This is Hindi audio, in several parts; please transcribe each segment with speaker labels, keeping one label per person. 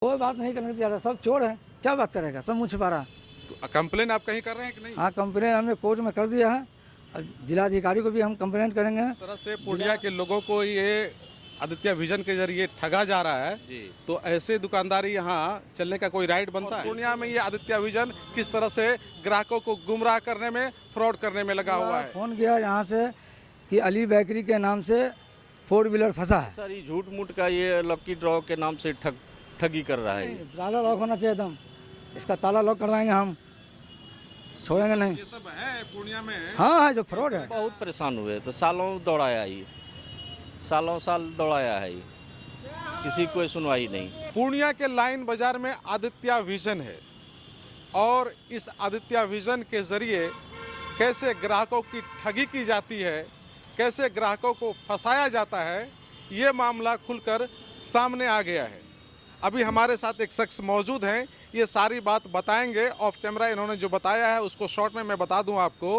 Speaker 1: कोई बात नहीं करने जा रहा, सब चोर है, क्या बात करेगा, सब मुँह छिपा रहा।
Speaker 2: तो कंप्लेन आप कहीं कर रहे हैं कि नहीं?
Speaker 1: हाँ, कंप्लेन हमने कोर्ट में कर दिया है। अब जिलाधिकारी को भी हम कंप्लेंट करेंगे।
Speaker 2: इस तरह से पूर्णिया के लोगों को ये आदित्य विजन के जरिए ठगा जा रहा है
Speaker 3: जी।
Speaker 2: तो ऐसे दुकानदारी यहाँ चलने का कोई राइट बनता है? पूर्णिया में ये आदित्य विजन किस तरह से ग्राहकों को गुमराह करने में, फ्रॉड करने में लगा हुआ है।
Speaker 1: फोन किया यहाँ से कि अली बेकरी के नाम से 4 व्हीलर फंसा है।
Speaker 3: सर ये झूठ मूठ का ये लकी ड्रॉ के नाम से ठगी कर रहा है ये।
Speaker 1: ताला लॉक होना चाहिए एकदम, इसका ताला लॉक करवाएंगे हम, छोड़ेंगे नहीं।
Speaker 2: ये सब है पूर्णिया में।
Speaker 1: हाँ है, जो फ्रॉड है।
Speaker 3: बहुत परेशान हुए तो सालों दौड़ाया ये, सालों साल दौड़ाया है ये, किसी कोई सुनवाई नहीं।
Speaker 2: पूर्णिया के लाइन बाजार में आदित्य विजन है और इस आदित्य विजन के जरिए कैसे ग्राहकों की ठगी की जाती है, कैसे ग्राहकों को फंसाया जाता है, ये मामला खुलकर सामने आ गया है। अभी हमारे साथ एक शख्स मौजूद हैं, ये सारी बात बताएंगे। ऑफ कैमरा इन्होंने जो बताया है उसको शॉर्ट में मैं बता दूं आपको।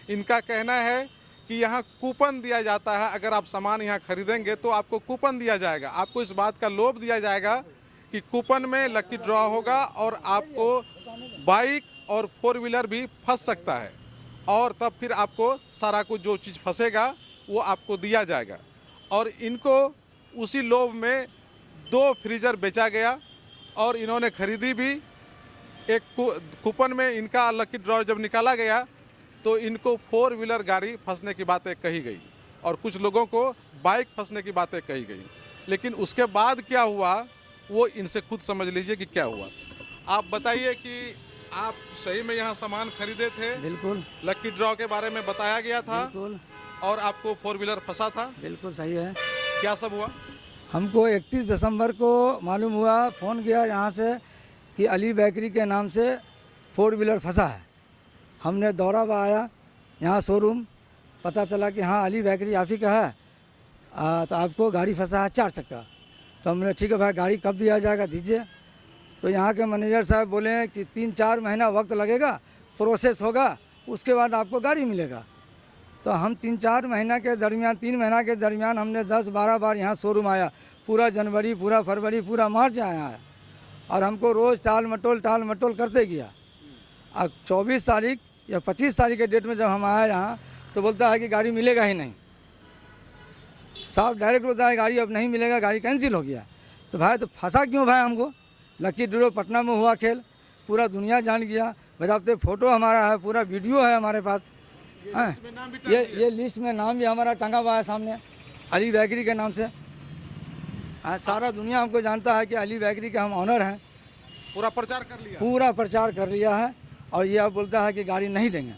Speaker 2: इनका कहना है कि यहाँ कूपन दिया जाता है, अगर आप सामान यहाँ खरीदेंगे तो आपको कूपन दिया जाएगा, आपको इस बात का लोभ दिया जाएगा कि कूपन में लकी ड्रॉ होगा और आपको बाइक और 4 व्हीलर भी फंस सकता है और तब फिर आपको सारा कुछ जो चीज़ फंसेगा वो आपको दिया जाएगा। और इनको उसी लोभ में 2 फ्रीजर बेचा गया और इन्होंने खरीदी भी। एक कूपन में इनका लकी ड्रॉ जब निकाला गया तो इनको 4 व्हीलर गाड़ी फंसने की बातें कही गई और कुछ लोगों को बाइक फंसने की बातें कही गई। लेकिन उसके बाद क्या हुआ वो इनसे खुद समझ लीजिए कि क्या हुआ। आप बताइए कि आप सही में यहाँ सामान खरीदे थे?
Speaker 1: बिल्कुल,
Speaker 2: लकी ड्रॉ के बारे में बताया गया था
Speaker 1: बिल्कुल,
Speaker 2: और आपको 4 व्हीलर फंसा था?
Speaker 1: बिल्कुल सही है।
Speaker 2: क्या सब हुआ?
Speaker 1: हमको 31 दिसंबर को मालूम हुआ, फ़ोन किया यहाँ से कि अली बेकरी के नाम से 4 व्हीलर फंसा है। हमने दौरा आया यहाँ शोरूम, पता चला कि हाँ अली बेकरी आप ही का है। तो आपको गाड़ी फंसा है 4 चक्का। तो हमने ठीक है भाई, गाड़ी कब दिया जाएगा, दीजिए। तो यहाँ के मैनेजर साहब बोले कि 3-4 महीना वक्त लगेगा, प्रोसेस होगा, उसके बाद आपको गाड़ी मिलेगा। तो हम 3-4 महीना के दरमियान, 3 महीना के दरमियान हमने 10-12 बार यहाँ शोरूम आया, पूरा जनवरी, पूरा फरवरी, पूरा मार्च आया है और हमको रोज़ टाल मटोल करते गया। अब 24 तारीख या 25 तारीख के डेट में जब हम आए यहाँ तो बोलता है कि गाड़ी मिलेगा ही नहीं, साफ डायरेक्ट बोलता है गाड़ी अब नहीं मिलेगा, गाड़ी कैंसिल हो गया। तो भाई तो फंसा क्यों भाई हमको? लकी ड्रॉ पटना में हुआ खेल, पूरा दुनिया जान गया, बजाते फ़ोटो हमारा है, पूरा वीडियो है हमारे पास। ये लिस्ट में नाम भी हमारा टंगा हुआ है सामने, अली बेकरी के नाम से। हाँ, सारा दुनिया हमको जानता है कि अली बेकरी के हम ऑनर हैं।
Speaker 2: पूरा प्रचार कर लिया?
Speaker 1: पूरा प्रचार कर लिया है और ये अब बोलता है कि गाड़ी नहीं देंगे।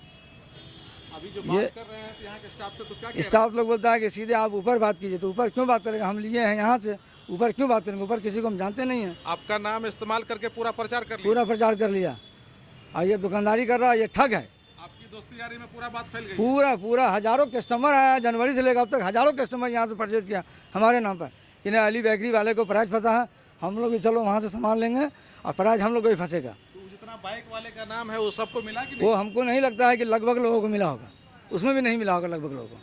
Speaker 2: अभी जो बात कर रहे हैं यहाँ के स्टाफ से तो क्या
Speaker 1: स्टाफ लोग बोलता है कि सीधे आप ऊपर बात कीजिए। तो ऊपर क्यों बात करेंगे, हम लिए हैं यहाँ से, ऊपर क्यों बात करेंगे? ऊपर किसी को हम जानते नहीं हैं।
Speaker 2: आपका नाम इस्तेमाल करके पूरा प्रचार कर लिया?
Speaker 1: पूरा प्रचार कर लिया और ये दुकानदारी कर रहा है, ये ठग है।
Speaker 2: आपकी दोस्ती यारी में पूरा बात फैल गई?
Speaker 1: पूरा हज़ारों कस्टमर आया, जनवरी से लेकर अब तक हज़ारों कस्टमर यहाँ से परचेज किया हमारे नाम पर कि नहीं अली बेकरी वाले को प्राइस फंसा है, हम लोग भी चलो वहाँ से सामान लेंगे और प्राइस हम लोग को ही फंसेगा।
Speaker 2: तो जितना बाइक वाले का नाम है वो सबको मिला कि नहीं?
Speaker 1: वो हमको नहीं लगता है कि लगभग लोगों को मिला होगा, उसमें भी नहीं मिला होगा लगभग लोगों को।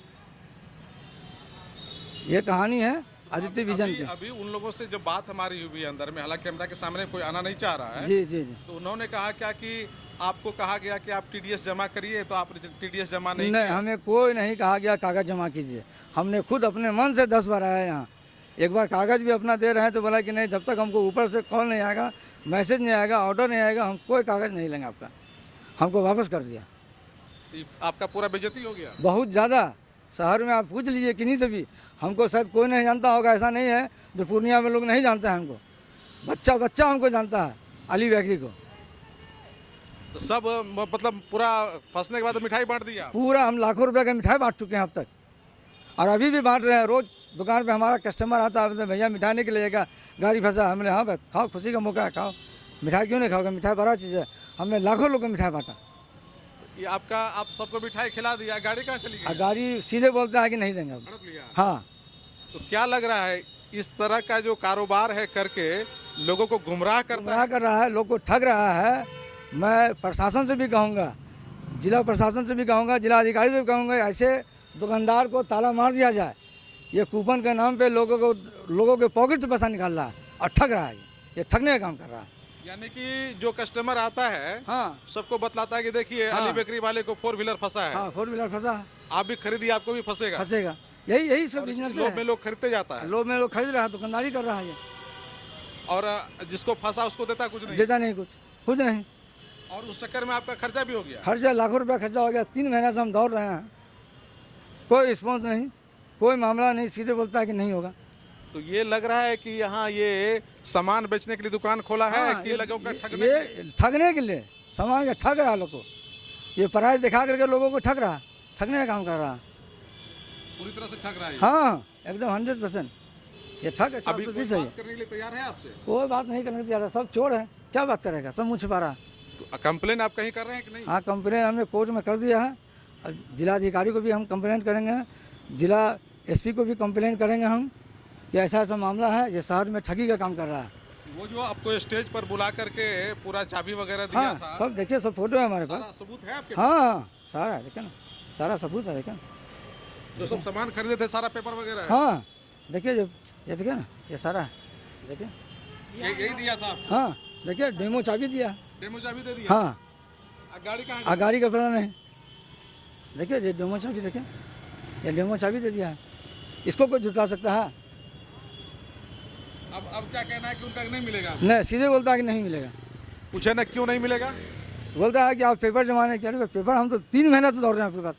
Speaker 1: ये कहानी है आदित्य विजन की।
Speaker 2: अभी उन लोगों से जब बात हमारी हुई अंदर में, हालांकि कैमरा के सामने कोई आना नहीं चाह रहा है,
Speaker 1: जी जी जी,
Speaker 2: तो उन्होंने कहा क्या कि आपको कहा गया कि आप TDS जमा करिए, तो आपने TDS जमा नहीं
Speaker 1: नहीं,
Speaker 2: किया?
Speaker 1: हमें कोई नहीं कहा गया कागज़ जमा कीजिए। हमने खुद अपने मन से 10 बार आया यहाँ। एक बार कागज़ भी अपना दे रहे हैं तो बोला कि नहीं, जब तक हमको ऊपर से कॉल नहीं आएगा, मैसेज नहीं आएगा, ऑर्डर नहीं आएगा, हम कोई कागज़ नहीं लेंगे आपका। हमको वापस कर दिया।
Speaker 2: आपका पूरा बेइज्जती हो गया?
Speaker 1: बहुत ज़्यादा। शहर में आप पूछ लीजिए किन्हीं से भी, हमको शायद कोई नहीं जानता होगा, ऐसा नहीं है जो पूर्णिया में लोग नहीं जानते हैं हमको। बच्चा हमको जानता है अली बेकरी को।
Speaker 2: तो सब मतलब पूरा फंसने के बाद मिठाई बांट दिया?
Speaker 1: पूरा हम लाखों रुपए का मिठाई बांट चुके हैं अब तक और अभी भी बांट रहे हैं। रोज़ दुकान पे हमारा कस्टमर आता है, भैया मिठाई नहीं खिलाइएगा, गाड़ी फंसा। हमने हाँ भाई खाओ, खुशी का मौका है, खाओ मिठाई, क्यों नहीं खाओगे, मिठाई बड़ा चीज़ है। हमने लाखों लोगों को मिठाई बांटा।
Speaker 2: ये आप सबको मिठाई खिला दिया, गाड़ी कहाँ चली गई?
Speaker 1: गाड़ी सीधे बोलता है कि नहीं देंगे अब।
Speaker 2: हड़प लिया?
Speaker 1: हाँ।
Speaker 2: तो क्या लग रहा है इस तरह का जो कारोबार है करके लोगों को गुमराह करता है?
Speaker 1: कर रहा है, लोग को ठग रहा है। मैं प्रशासन से भी कहूँगा, जिला प्रशासन से भी कहूँगा, जिला अधिकारी से भी कहूँगा, ऐसे दुकानदार को ताला मार दिया जाए। ये कूपन के नाम पे लोगों के पॉकेट से पैसा निकाल रहा है और ठग रहा है। ये ठगने का काम कर रहा है।
Speaker 2: यानी कि जो कस्टमर आता है
Speaker 1: हाँ
Speaker 2: सबको बतलाता है कि देखिए
Speaker 1: हाँ।
Speaker 2: अली बेकरी वाले को 4 व्हीलर फंसा है,
Speaker 1: हाँ, 4 व्हीलर फंसा है,
Speaker 2: आप भी खरीदिए आपको भी फंसेगा।
Speaker 1: फंसेगा। यही सब
Speaker 2: और इस
Speaker 1: बिजनेस
Speaker 2: लोभ में
Speaker 1: है।
Speaker 2: लोग खरीदते जाता है
Speaker 1: लोग में लोग खरीद रहा है, दुकानदारी कर रहा है, ये
Speaker 2: और जिसको फंसा उसको देता कुछ नहीं,
Speaker 1: देता नहीं कुछ नहीं।
Speaker 2: और उस चक्कर में आपका खर्चा भी हो गया।
Speaker 1: खर्चा लाखों रुपया खर्चा हो गया। 3 महीने से हम दौड़ रहे हैं, कोई रिस्पॉन्स नहीं, कोई मामला नहीं, सीधे बोलता है कि नहीं होगा।
Speaker 2: तो ये लग रहा है कि यहाँ ये सामान बेचने के लिए दुकान खोला है
Speaker 1: हाँ,
Speaker 2: कि लोगों का ठगने के लिए?
Speaker 1: ये ठगने के लिए, सामान का ठग रहा लोग को, ये प्राइस दिखा करके लोगों को ठग रहा, ठगने का काम कर रहा।
Speaker 2: पूरी तरह से ठग रहा है ये।
Speaker 1: हाँ एकदम 100% ये ठग है।
Speaker 2: अभी
Speaker 1: 420
Speaker 2: कोई
Speaker 1: है ये।
Speaker 2: बात करने के लिए तैयार है आपसे?
Speaker 1: कोई बात नहीं करने तैयार है, सब चोर है, क्या बात करेगा, सब मुँह छिपा रहा।
Speaker 2: तो कंप्लेन आप कहीं कर रहे हैं कि नहीं?
Speaker 1: हाँ कंप्लेन हमने कोर्ट में कर दिया है, और जिलाधिकारी को भी हम कंप्लेंट करेंगे, जिला एसपी को भी कंप्लेंट करेंगे हम कि ऐसा ऐसा मामला है, ये शहर में ठगी का काम कर रहा है।
Speaker 2: वो जो आपको स्टेज पर बुला करके पूरा चाबी वगैरह दिया
Speaker 1: हाँ
Speaker 2: था,
Speaker 1: सब देखिए, सब फोटो है हमारे पास।
Speaker 2: सारा सबूत है आपके
Speaker 1: हाँ सारा है, देखिए ना, सारा सबूत है, देखिए ना।
Speaker 2: पास? जो सब सामान खरीदे थे सारा पेपर वगैरह है?
Speaker 1: हाँ देखिए, जो ये देखिए ना, ये सारा है, देखिए।
Speaker 2: यही दिया था आपको?
Speaker 1: हाँ देखिए, डेमो चाबी दिया।
Speaker 2: डेमो चाबी दे दिया?
Speaker 1: हाँ
Speaker 2: गाड़ी कहाँ है?
Speaker 1: गाड़ी का पता नहीं, देखिए ये डेमो चाबी, देखिए ये डेमो चाबी दे दिया है, इसको कोई झुका सकता है?
Speaker 2: अब क्या कहना है कि उनका नहीं मिलेगा?
Speaker 1: नहीं, सीधे बोलता है कि नहीं मिलेगा।
Speaker 2: पूछे ना क्यों नहीं मिलेगा?
Speaker 1: बोलता है कि आप पेपर जमाने क्या पेपर, हम तो 3 महीने से दौड़ रहे हैं आपके पास,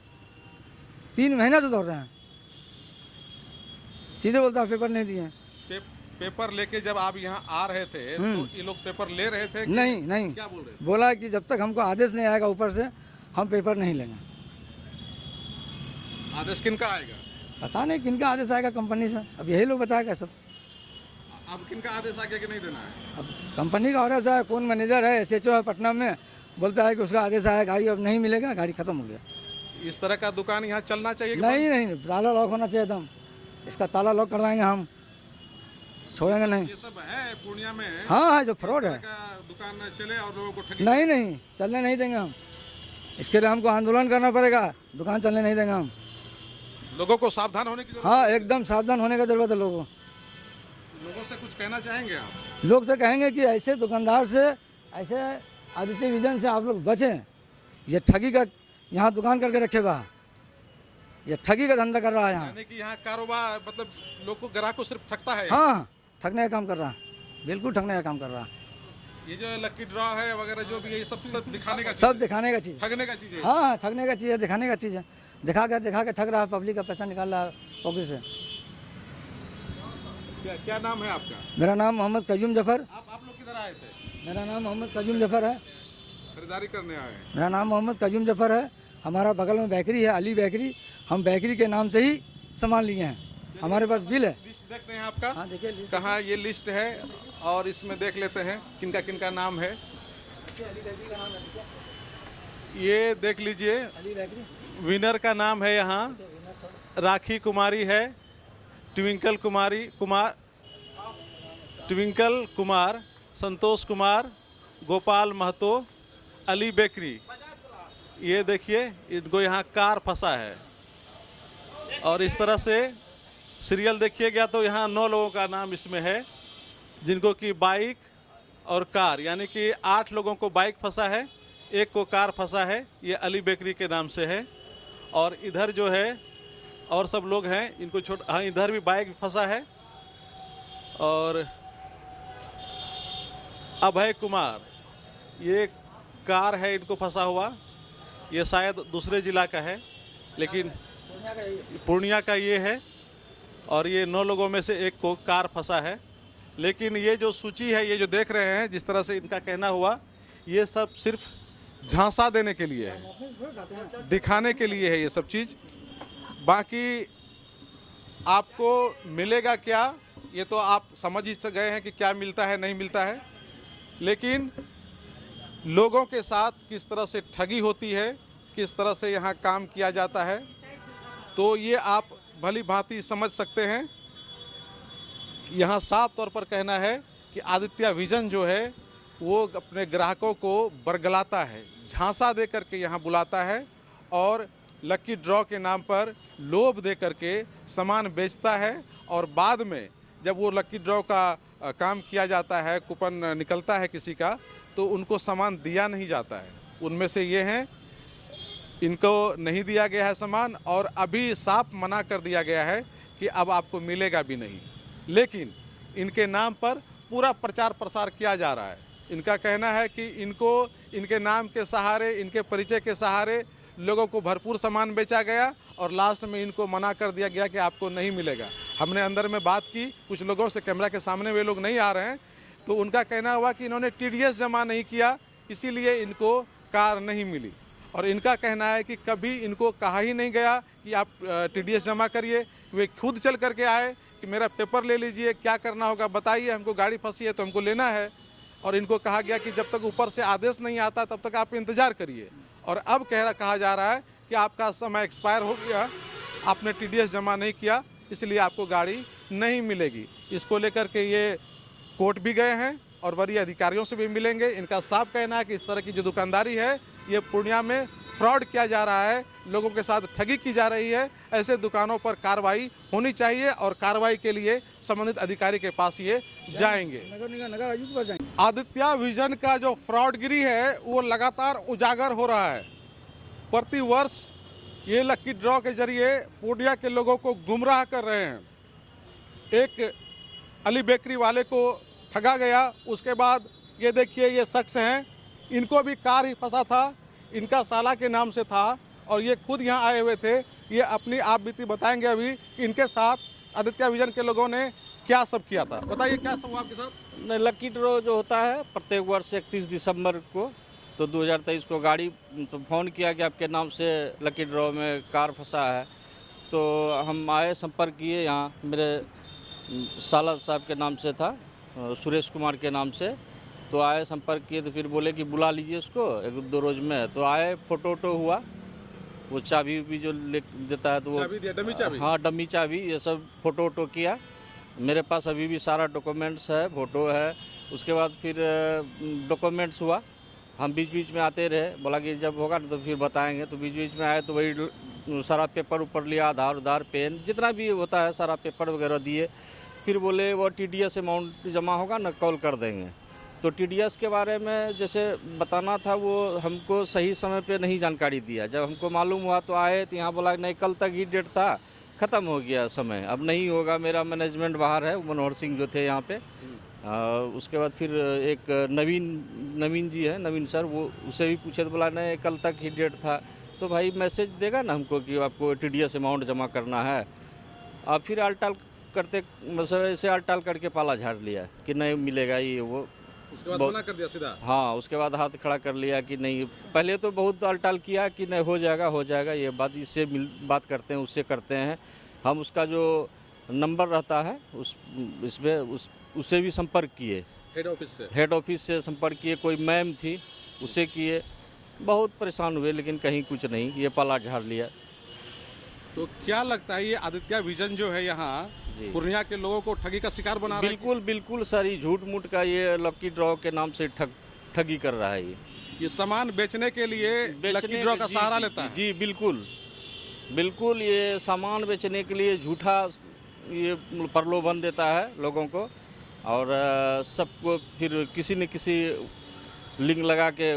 Speaker 1: 3 महीने से दौड़ रहे हैं, सीधे बोलता है पेपर नहीं दिए।
Speaker 2: पेपर लेके जब आप यहाँ आ रहे थे तो ये लोग पेपर ले रहे थे कि
Speaker 1: नहीं
Speaker 2: क्या बोल रहे थे?
Speaker 1: बोला कि जब तक हमको आदेश नहीं आएगा ऊपर से हम पेपर नहीं लेंगे।
Speaker 2: आदेश किनका आएगा?
Speaker 1: पता नहीं किनका आदेश आएगा कंपनी से, अब यही लोग बताएगा सब।
Speaker 2: अब किनका आदेश आ गया कि नहीं देना है?
Speaker 1: अब कंपनी का आदेश है, कौन मैनेजर है, SHO है पटना में, बोलता है कि उसका आदेश आया, गाड़ी अब नहीं मिलेगा, गाड़ी खत्म हो गया।
Speaker 2: इस तरह का दुकान यहाँ चलना चाहिए कि
Speaker 1: नहीं ताला लॉक होना चाहिए एकदम, इसका ताला लॉक करवाएंगे हम, छोड़ेंगे नहीं।
Speaker 2: ये सब है पूर्णिया में?
Speaker 1: हाँ जो फ्रॉड है,
Speaker 2: का दुकान चले और लोगों को ठगी?
Speaker 1: नहीं चलने नहीं देंगे हम, इसके लिए हमको आंदोलन करना पड़ेगा, दुकान चलने नहीं देंगे हम।
Speaker 2: लोगों को सावधान होने की जरूरत
Speaker 1: हाँ एकदम सावधान होने का जरूरत है लोगों को।
Speaker 2: लोगों से कुछ कहना चाहेंगे आप?
Speaker 1: लोग से कहेंगे कि ऐसे दुकानदार से, ऐसे आदित्य विजन से आप लोग बचें, ये ठगी का यहाँ दुकान करके रखे हुआ, ये ठगी का धंधा कर रहा है यहाँ।
Speaker 2: यानी कि यहाँ कारोबार मतलब लोग को ग्राहक को सिर्फ ठगता है?
Speaker 1: हाँ ठगने का काम कर रहा है, बिल्कुल ठगने का काम कर रहा है।
Speaker 2: ये जो लकी ड्रॉ है वगैरह जो भी है ये सब दिखाने का चीज़
Speaker 1: सब
Speaker 2: है?
Speaker 1: दिखाने का चीज़,
Speaker 2: ठगने का चीज़ है?
Speaker 1: हाँ ठगने का चीज़ है, दिखाने का चीज़ है, दिखा के ठग रहा है, पब्लिक का पैसा निकाल रहा है पॉकेट से।
Speaker 2: क्या नाम है आपका?
Speaker 1: मेरा नाम मोहम्मद कयूम जफ़र।
Speaker 2: आप लोग किधर आए थे?
Speaker 1: मेरा नाम मोहम्मद कयूम जफ़र है।
Speaker 2: खरीदारी करने आए हैं?
Speaker 1: मेरा नाम मोहम्मद कयूम जफ़र है। हमारा बगल में बेकरी है, अली बेकरी, हम बेकरी के नाम से ही सामान लिए हैं, हमारे पास बिल है।
Speaker 2: लिस्ट देखते हैं आपका?
Speaker 1: हाँ देखिए लिस्ट।
Speaker 2: कहाँ ये लिस्ट है और इसमें देख लेते हैं किनका किनका नाम है। ये देख लीजिए,
Speaker 1: अली बेकरी,
Speaker 2: विनर का नाम है यहाँ राखी कुमारी है, ट्विंकल कुमार, संतोष कुमार, गोपाल महतो, अली बेकरी। ये देखिए इनको यहाँ कार फंसा है और इस तरह से सीरियल देखिएगा तो यहाँ 9 लोगों का नाम इसमें है, जिनको कि बाइक और कार, यानी कि 8 लोगों को बाइक फंसा है, 1 को कार फंसा है। ये अली बेकरी के नाम से है। और इधर जो है और सब लोग हैं, इनको हाँ इधर भी बाइक फंसा है। और अभय कुमार, ये कार है इनको फंसा हुआ, ये शायद दूसरे ज़िला का है लेकिन पूर्णिया का ये है। और ये 9 लोगों में से 1 को कार फंसा है। लेकिन ये जो सूची है, ये जो देख रहे हैं, जिस तरह से इनका कहना हुआ, ये सब सिर्फ झांसा देने के लिए है, दिखाने के लिए है ये सब चीज़। बाकी आपको मिलेगा क्या ये तो आप समझ ही गए हैं कि क्या मिलता है नहीं मिलता है, लेकिन लोगों के साथ किस तरह से ठगी होती है, किस तरह से यहाँ काम किया जाता है, तो ये आप भली भांति समझ सकते हैं। यहाँ साफ तौर पर कहना है कि आदित्य विजन जो है वो अपने ग्राहकों को बरगलाता है, झांसा दे करके यहाँ बुलाता है और लकी ड्रॉ के नाम पर लोभ दे करके सामान बेचता है। और बाद में जब वो लकी ड्रॉ का काम किया जाता है, कूपन निकलता है किसी का, तो उनको सामान दिया नहीं जाता है। उनमें से ये हैं, इनको नहीं दिया गया है सामान और अभी साफ मना कर दिया गया है कि अब आपको मिलेगा भी नहीं। लेकिन इनके नाम पर पूरा प्रचार प्रसार किया जा रहा है। इनका कहना है कि इनको इनके नाम के सहारे, इनके परिचय के सहारे लोगों को भरपूर सामान बेचा गया और लास्ट में इनको मना कर दिया गया कि आपको नहीं मिलेगा। हमने अंदर में बात की कुछ लोगों से, कैमरा के सामने वे लोग नहीं आ रहे हैं, तो उनका कहना हुआ कि इन्होंने TDS जमा नहीं किया, इसीलिए इनको कार नहीं मिली। और इनका कहना है कि कभी इनको कहा ही नहीं गया कि आप TDS जमा करिए। वे खुद चल करके आए कि मेरा पेपर ले लीजिए, क्या करना होगा बताइए, हमको गाड़ी फंसी है तो हमको लेना है। और इनको कहा गया कि जब तक ऊपर से आदेश नहीं आता तब तक आप इंतज़ार करिए। और अब कहा जा रहा है कि आपका समय एक्सपायर हो गया, आपने TDS जमा नहीं किया, इसलिए आपको गाड़ी नहीं मिलेगी। इसको लेकर के ये कोर्ट भी गए हैं और वरीय अधिकारियों से भी मिलेंगे। इनका साफ कहना है कि इस तरह की जो दुकानदारी है ये पूर्णिया में फ्रॉड किया जा रहा है, लोगों के साथ ठगी की जा रही है। ऐसे दुकानों पर कार्रवाई होनी चाहिए और कार्रवाई के लिए संबंधित अधिकारी के पास ये जाएंगे।
Speaker 1: नगर आयुक्त पर जाएंगे।
Speaker 2: आदित्य विजन का जो फ्रॉडगिरी है वो लगातार उजागर हो रहा है। प्रति वर्ष ये लकी ड्रॉ के जरिए पूर्णिया के लोगों को गुमराह कर रहे हैं। एक अली बेकरी वाले को ठगा गया, उसके बाद ये देखिए ये शख्स हैं, इनको भी कार ही फंसा था, इनका साला के नाम से था और ये खुद यहाँ आए हुए थे। ये अपनी आप बीती बताएंगे अभी कि इनके साथ आदित्य विजन के लोगों ने क्या सब किया था। बताइए क्या सब हुआ आपके साथ?
Speaker 3: नहीं, लकी ड्रॉ जो होता है प्रत्येक वर्ष 31 दिसंबर को, तो 2023 को गाड़ी तो फ़ोन किया कि आपके नाम से लकी ड्रॉ में कार फंसा है। तो हम आए, संपर्क किए, यहाँ मेरे साला साहब के नाम से था, सुरेश कुमार के नाम से। तो आए, संपर्क किए, तो फिर बोले कि बुला लीजिए इसको 1-2 रोज़ में। तो आए, फ़ोटो वोटो हुआ, वो चाबी भी जो ले देता है तो वो
Speaker 2: चाबी दिया, डमी चाबी।
Speaker 3: हाँ, डमी चाबी, ये सब फ़ोटो वोटो किया। मेरे पास अभी भी सारा डॉक्यूमेंट्स है, फ़ोटो है। उसके बाद फिर डॉक्यूमेंट्स हुआ, हम बीच बीच में आते रहे, बोला कि जब होगा तो फिर बताएंगे। तो बीच बीच में आए तो वही सारा पेपर ऊपर लिया, आधार पेन जितना भी होता है सारा पेपर वगैरह दिए। फिर बोले वो TDS अमाउंट जमा होगा ना, कॉल कर देंगे। तो TDS के बारे में जैसे बताना था वो हमको सही समय पे नहीं जानकारी दिया। जब हमको मालूम हुआ तो आए, तो यहाँ बोला नहीं कल तक ही डेट था, ख़त्म हो गया समय, अब नहीं होगा। मेरा मैनेजमेंट बाहर है, मनोहर सिंह जो थे यहाँ पे। उसके बाद फिर एक नवीन जी है, नवीन सर, वो उससे भी पूछे तो बोला नहीं कल तक ही डेट था। तो भाई मैसेज देगा ना हमको कि आपको TDS अमाउंट जमा करना है। अब फिर आलटाल करते, मतलब ऐसे आलटाल करके पाला झाड़ लिया कि नहीं मिलेगा ये वो।
Speaker 2: उसके बाद मना कर दिया सीधा।
Speaker 3: हाँ, उसके बाद हाथ खड़ा कर लिया कि नहीं। पहले तो बहुत आलटाल किया कि नहीं हो जाएगा ये बात, इससे बात करते हैं, उससे करते हैं हम। उसका जो नंबर रहता है उससे भी संपर्क किए, हेड ऑफिस से संपर्क किए। कोई मैम थी, उससे किए, बहुत परेशान हुए, लेकिन कहीं कुछ नहीं, ये पाला झाड़ लिया।
Speaker 2: तो क्या लगता है ये आदित्य विजन जो है यहाँ पूर्णिया के लोगों को ठगी का शिकार बना रहा है?
Speaker 3: बिल्कुल सर, ये झूठ मूठ का ये लकी ड्रॉ के नाम से ठगी कर रहा है।
Speaker 2: ये सामान बेचने के लिए लकी ड्रॉ का सहारा लेता है।
Speaker 3: जी बिल्कुल ये सामान बेचने के लिए झूठा ये प्रलोभन देता है लोगों को, और सबको फिर किसी न किसी लिंक लगा के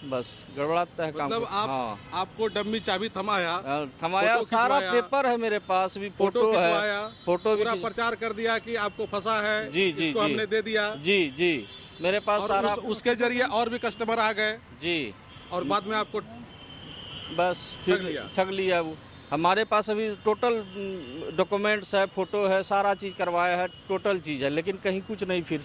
Speaker 3: बस गड़बड़ाता है काम।
Speaker 2: मतलब आपको डम्मी चाबी थमाया,
Speaker 3: सारा पेपर है मेरे पास, भी फोटो है, फोटो
Speaker 2: पूरा प्रचार कर दिया कि आपको फंसा है, इसको हमने दे दिया।
Speaker 3: जी मेरे पास
Speaker 2: और
Speaker 3: सारा
Speaker 2: उसके जरिए और भी कस्टमर आ गए
Speaker 3: जी,
Speaker 2: और बाद में आपको
Speaker 3: बस फिर ठग लिया। हमारे पास अभी टोटल डॉक्यूमेंट्स है, फोटो है, सारा चीज़ करवाया है, टोटल चीज़ है, लेकिन कहीं कुछ नहीं। फिर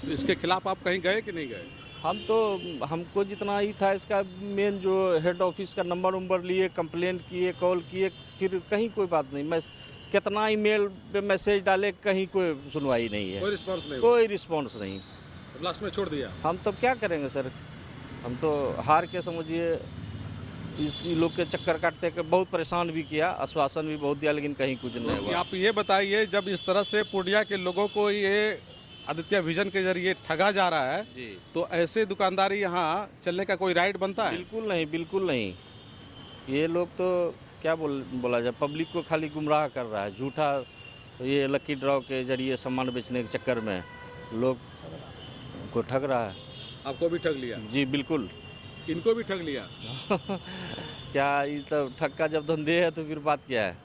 Speaker 2: तो इसके खिलाफ आप कहीं गए कि नहीं गए?
Speaker 3: हमको जितना ही था, इसका मेन जो हेड ऑफिस का नंबर लिए, कंप्लेंट किए, कॉल किए, फिर कहीं कोई बात नहीं। मैं कितना ईमेल पे मैसेज डाले, कहीं कोई सुनवाई नहीं है, कोई रिस्पांस नहीं।
Speaker 2: लास्ट में छोड़ दिया।
Speaker 3: हम तो क्या करेंगे सर, हम तो हार के समझिए इस लोग के चक्कर काटते के बहुत परेशान भी किया, आश्वासन भी बहुत दिया, लेकिन कहीं कुछ नहीं हुआ।
Speaker 2: आप ये बताइए, जब इस तरह से पूर्णिया के लोगों को ये आदित्य विजन के जरिए ठगा जा रहा है
Speaker 3: जी,
Speaker 2: तो ऐसे दुकानदारी यहाँ चलने का कोई राइट बनता है?
Speaker 3: बिल्कुल नहीं। ये लोग तो क्या बोला जाए, पब्लिक को खाली गुमराह कर रहा है, झूठा तो ये लकी ड्रॉ के जरिए सामान बेचने के चक्कर में लोग को ठग रहा है।
Speaker 2: आपको भी ठग लिया?
Speaker 3: जी बिल्कुल।
Speaker 2: इनको भी ठग लिया?
Speaker 3: क्या ये तो ठग का जब धंधे है तो फिर बात क्या है।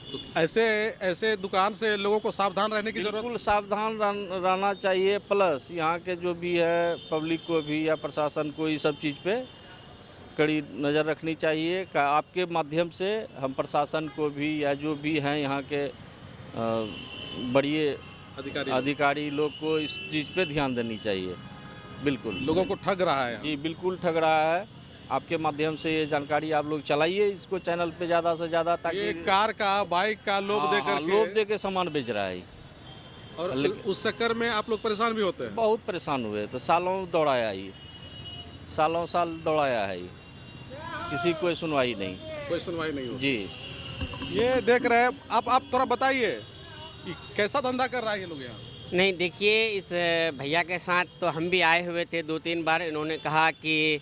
Speaker 2: तो ऐसे दुकान से लोगों को सावधान रहने की जरूरत।
Speaker 3: बिल्कुल सावधान रहना चाहिए, प्लस यहाँ के जो भी है पब्लिक को भी या प्रशासन को इस सब चीज़ पे कड़ी नज़र रखनी चाहिए। आपके माध्यम से हम प्रशासन को भी या जो भी हैं यहाँ के बड़े अधिकारी लोग को इस चीज़ पे ध्यान देनी चाहिए। बिल्कुल
Speaker 2: लोगों को ठग रहा है।
Speaker 3: जी बिल्कुल ठग रहा है। आपके माध्यम से ये जानकारी आप लोग चलाइए इसको चैनल पे ज़्यादा से ज़्यादा, ताकि
Speaker 2: ये कार का बाइक का लोभ
Speaker 3: दे के सामान बेच रहा है।
Speaker 2: और उस चक्कर में आप लोग परेशान भी होते हैं।
Speaker 3: बहुत परेशान हुए, तो सालों दौड़ाया ये, सालों साल दौड़ाया है ये, किसी कोई सुनवाई नहीं।
Speaker 2: कोई सुनवाई नहीं हो
Speaker 3: जी।
Speaker 2: ये देख रहे हैं आप थोड़ा बताइए कि कैसा धंधा कर रहा है ये लोग यहाँ?
Speaker 4: नहीं देखिए, इस भैया के साथ तो हम भी आए हुए थे 2-3 बार। इन्होंने कहा कि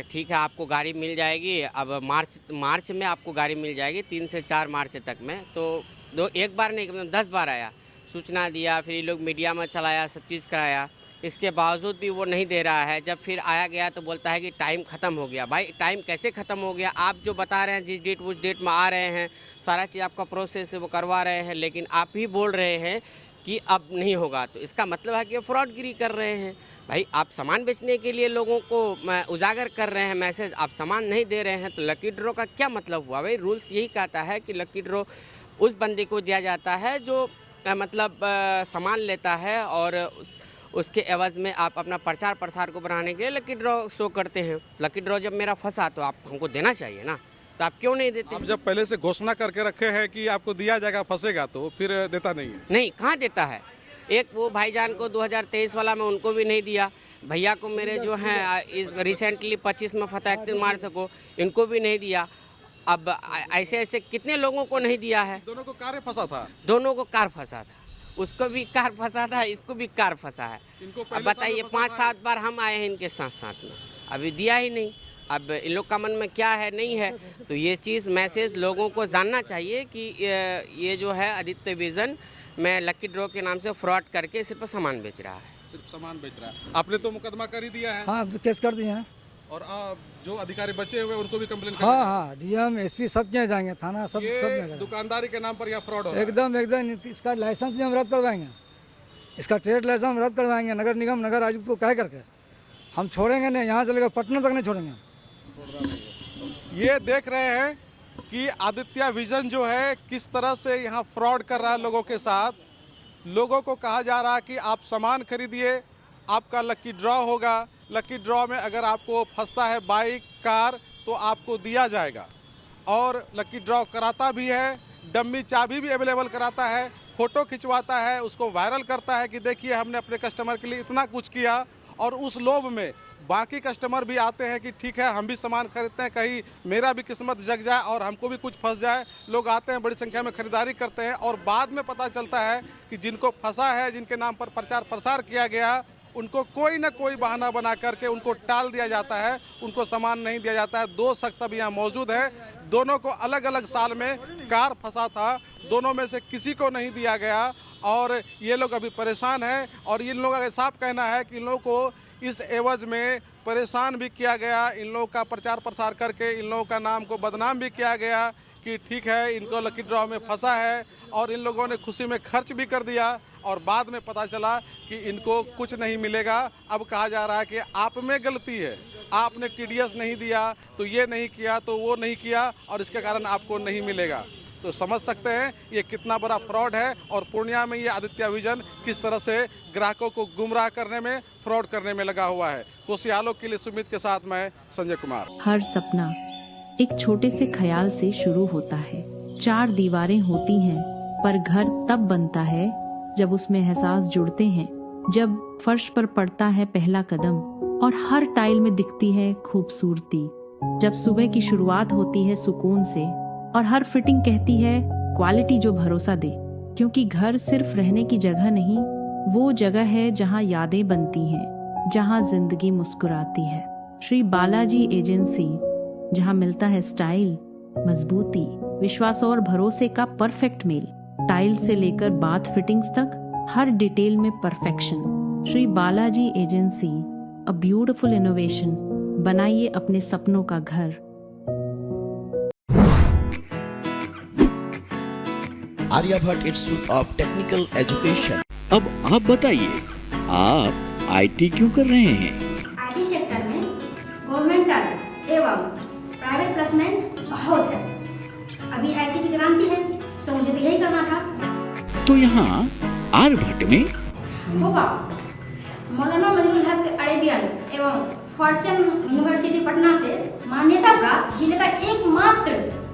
Speaker 4: ठीक है आपको गाड़ी मिल जाएगी, अब मार्च में आपको गाड़ी मिल जाएगी 3 से 4 मार्च तक में। तो एक बार नहीं 10 बार आया, सूचना दिया, फिर ये लोग मीडिया में चलाया, सब चीज़ कराया, इसके बावजूद भी वो नहीं दे रहा है। जब फिर आया गया तो बोलता है कि टाइम ख़त्म हो गया। भाई टाइम कैसे ख़त्म हो गया? आप जो बता रहे हैं जिस डेट उस डेट में आ रहे हैं, सारा चीज़ आपका प्रोसेस वो करवा रहे हैं, लेकिन आप ही बोल रहे हैं कि अब नहीं होगा, तो इसका मतलब है कि फ्रॉडगिरी कर रहे हैं। भाई आप सामान बेचने के लिए लोगों को उजागर कर रहे हैं मैसेज, आप सामान नहीं दे रहे हैं, तो लकी ड्रॉ का क्या मतलब हुआ? भाई रूल्स यही कहता है कि लकी ड्रॉ उस बंदे को दिया जाता है जो मतलब सामान लेता है, और उसके एवज़ में आप अपना प्रचार प्रसार को बढ़ाने के लिए लकी ड्रॉ शो करते हैं। लकी ड्रॉ जब मेरा फंसा तो आप हमको देना चाहिए ना, तो आप क्यों नहीं देते?
Speaker 2: आप जब पहले से घोषणा करके रखे हैं कि आपको दिया जाएगा, फंसेगा, तो फिर देता नहीं है?
Speaker 4: नहीं, कहाँ देता है। एक वो भाईजान को 2023 वाला में उनको भी नहीं दिया, भैया को मेरे जो हैं इस रिसेंटली 25 में फतह 31 मार्च को इनको भी नहीं दिया। अब ऐसे ऐसे कितने लोगों को नहीं दिया है।
Speaker 2: दोनों को कार फंसा था?
Speaker 4: दोनों को कार फंसा था, उसको भी कार फंसा था, इसको भी कार फंसा है। अब बताइए 5-7 बार हम आए हैं इनके साथ साथ में, अभी दिया ही नहीं। अब इन लोग का मन में क्या है नहीं है, तो ये चीज़ मैसेज लोगों को जानना चाहिए कि ये जो है आदित्य विजन में लकी ड्रॉ के नाम से फ्रॉड करके सिर्फ सामान बेच रहा है।
Speaker 2: सिर्फ सामान बेच रहा है। आपने तो मुकदमा कर ही दिया है?
Speaker 1: हाँ, अब तो केस कर दिए हैं।
Speaker 2: और जो अधिकारी बचे हुए उनको भी कंप्लेन कर?
Speaker 1: हाँ, डीएम एसपी सब के जाएंगे, थाना सब
Speaker 2: ये दुकानदारी के नाम पर यह फ्रॉड हो रहा है।
Speaker 1: एकदम इसका लाइसेंस भी हम रद्द करवाएंगे, इसका ट्रेड लाइसेंस हम रद्द करवाएंगे। नगर निगम नगर आयुक्त को कह करके हम छोड़ेंगे नहीं, यहाँ से लेकर पटना तक नहीं छोड़ेंगे।
Speaker 2: ये देख रहे हैं कि आदित्य विजन जो है किस तरह से यहाँ फ्रॉड कर रहा है लोगों के साथ। लोगों को कहा जा रहा है कि आप सामान खरीदिए, आपका लकी ड्रॉ होगा, लकी ड्रॉ में अगर आपको फंसता है बाइक कार तो आपको दिया जाएगा। और लकी ड्रॉ कराता भी है, डम्मी चाबी भी अवेलेबल कराता है, फ़ोटो खिंचवाता है, उसको वायरल करता है कि देखिए हमने अपने कस्टमर के लिए इतना कुछ किया। और उस लोभ में बाकी कस्टमर भी आते हैं कि ठीक है हम भी सामान खरीदते हैं, कहीं मेरा भी किस्मत जग जाए और हमको भी कुछ फंस जाए। लोग आते हैं, बड़ी संख्या में खरीदारी करते हैं, और बाद में पता चलता है कि जिनको फंसा है, जिनके नाम पर प्रचार प्रसार किया गया, उनको कोई ना कोई बहाना बना करके उनको टाल दिया जाता है, उनको सामान नहीं दिया जाता है। 2 शख्स अभी यहाँ मौजूद है, दोनों को अलग अलग साल में कार फंसा था, दोनों में से किसी को नहीं दिया गया, और ये लोग अभी परेशान हैं। और इन लोगों का साफ कहना है कि इन लोगों को इस एवज में परेशान भी किया गया, इन लोगों का प्रचार प्रसार करके इन लोगों का नाम को बदनाम भी किया गया कि ठीक है इनको लकी ड्रॉ में फंसा है, और इन लोगों ने खुशी में खर्च भी कर दिया, और बाद में पता चला कि इनको कुछ नहीं मिलेगा। अब कहा जा रहा है कि आप में गलती है, आपने TDS नहीं दिया, तो ये नहीं किया, तो वो नहीं किया, और इसके कारण आपको नहीं मिलेगा। तो समझ सकते हैं ये कितना बड़ा फ्रॉड है। और पूर्णिया में ये आदित्य विजन किस तरह से ग्राहकों को गुमराह करने में, फ्रॉड करने में लगा हुआ है। कोसियालों के लिए सुमित के साथ मैं संजय कुमार।
Speaker 5: हर सपना एक छोटे से ख्याल से शुरू होता है। 4 दीवारें होती हैं, पर घर तब बनता है जब उसमें एहसास जुड़ते हैं, जब फर्श पर पड़ता है पहला कदम और हर टाइल में दिखती है खूबसूरती, जब सुबह की शुरुआत होती है सुकून से और हर फिटिंग कहती है क्वालिटी जो भरोसा दे। क्योंकि घर सिर्फ रहने की जगह नहीं, वो जगह है जहाँ यादें बनती हैं, जहाँ जिंदगी मुस्कुराती है। श्री बालाजी एजेंसी, जहाँ मिलता है स्टाइल, मजबूती, विश्वास और भरोसे का परफेक्ट मेल। टाइल से लेकर बाथ फिटिंग्स तक हर डिटेल में perfection. Shri Balaji agency, a beautiful innovation. बनाइए अपने सपनों का घर।
Speaker 6: Aryabhatta institute of technical education.
Speaker 7: अब आप बताइए, आप आईटी क्यों कर रहे हैं?
Speaker 8: आईटी सेक्टर में गवर्नमेंटल एवं प्राइवेट प्लेसमेंट बहुत है। अभी आईटी की क्रांति है, सो मुझे तो यही करना था।
Speaker 7: तो यहाँ आर्यभट्ट में
Speaker 8: होगा मौलाना मजरुल हक अरेबियन एवं फॉर्च्यून यूनिवर्सिटी पटना से मान्यता प्राप्त जिले का एकमात्र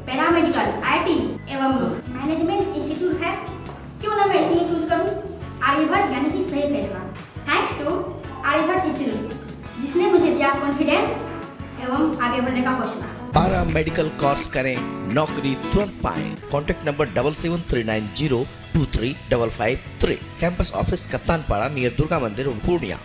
Speaker 8: पैरामेडिकल आईटी एवं मैनेजमेंट इंस्टीट्यूट है। क्यों ना मैं इसे चूज करूं? आर्यभट्ट यानी कि सही फैसला। थैंक्स टू आर्यभट्ट इंस्टीट्यूट, जिसने मुझे दिया कॉन्फिडेंस एवं आगे बढ़ने का हौसला।
Speaker 6: पारा मेडिकल कोर्स करें, नौकरी तुरंत पाएं। Contact number 7739023553। Campus office Kaptanpara near Durga मंदिर, पूर्णिया।